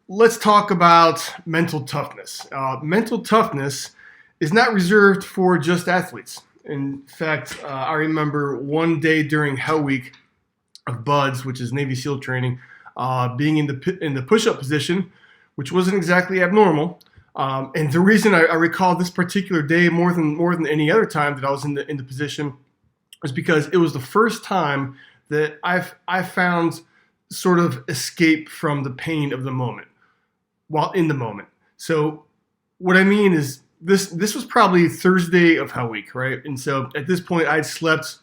Let's talk about mental toughness. Mental toughness is not reserved for just athletes. In fact, I remember one day during Hell Week of BUDS, which is Navy SEAL training, being in the push-up position, which wasn't exactly abnormal. And the reason I recall this particular day more than any other time that I was in the position was because it was the first time that I found sort of escape from the pain of the moment while in the moment. So what I mean is this was probably Thursday of Hell Week, right? And so at this point I'd slept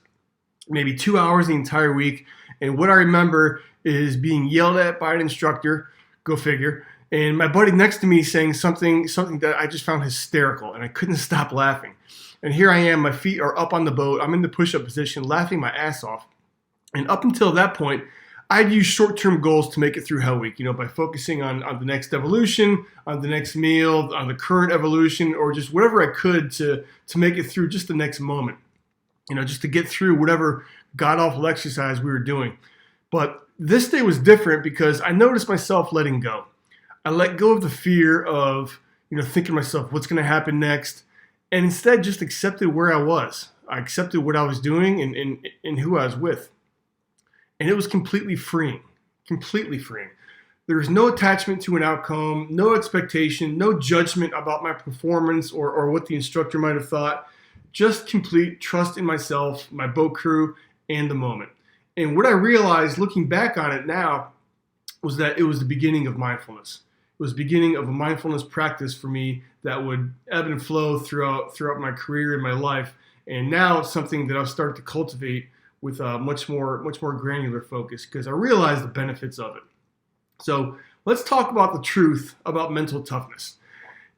maybe 2 hours the entire week. And what I remember is being yelled at by an instructor, go figure, and my buddy next to me saying something that I just found hysterical, and I couldn't stop laughing. And here I am, my feet are up on the boat, I'm in the push-up position, laughing my ass off. And up until that point, I'd use short-term goals to make it through Hell Week, by focusing on the next evolution, on the next meal, on the current evolution, or just whatever I could to make it through just the next moment, just to get through whatever god-awful exercise we were doing. But this day was different because I noticed myself letting go. I let go of the fear of, thinking to myself, what's going to happen next? And instead just accepted where I was. I accepted what I was doing and who I was with. And it was completely freeing. There was no attachment to an outcome, no expectation, no judgment about my performance or what the instructor might have thought. Just complete trust in myself, my boat crew, and the moment. And what I realized looking back on it now was that it was the beginning of mindfulness. It was the beginning of a mindfulness practice for me that would ebb and flow throughout my career and my life. And now it's something that I've started to cultivate with a much more granular focus because I realize the benefits of it. So let's talk about the truth about mental toughness.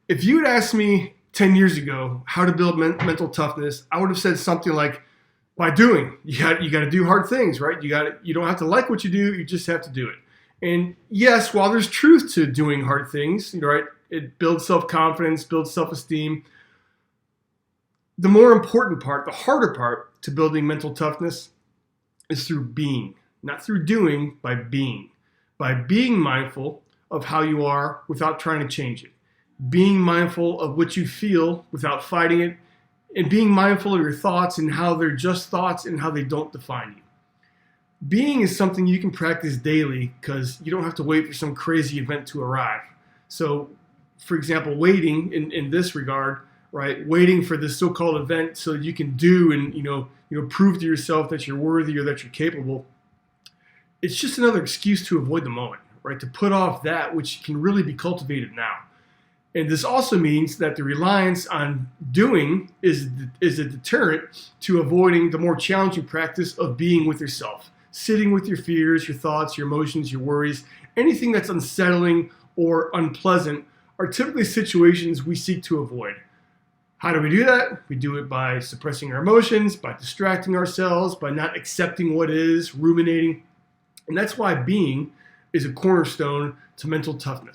If you had asked me 10 years ago how to build mental toughness, I would have said something like, by doing. You got to do hard things, right? You don't have to like what you do, you just have to do it. And yes, while there's truth to doing hard things, right? It builds self-confidence, builds self-esteem. The more important part, the harder part to building mental toughness is through being, not through doing, by being. By being mindful of how you are without trying to change it. Being mindful of what you feel without fighting it. And being mindful of your thoughts and how they're just thoughts and how they don't define you. Being is something you can practice daily because you don't have to wait for some crazy event to arrive. So, for example, waiting in this regard, right? Waiting for this so-called event so that you can do and prove to yourself that you're worthy or that you're capable. It's just another excuse to avoid the moment, right? To put off that which can really be cultivated now. And this also means that the reliance on doing is a deterrent to avoiding the more challenging practice of being with yourself. Sitting with your fears, your thoughts, your emotions, your worries, anything that's unsettling or unpleasant are typically situations we seek to avoid. How do we do that? We do it by suppressing our emotions, by distracting ourselves, by not accepting what is, ruminating. And that's why being is a cornerstone to mental toughness.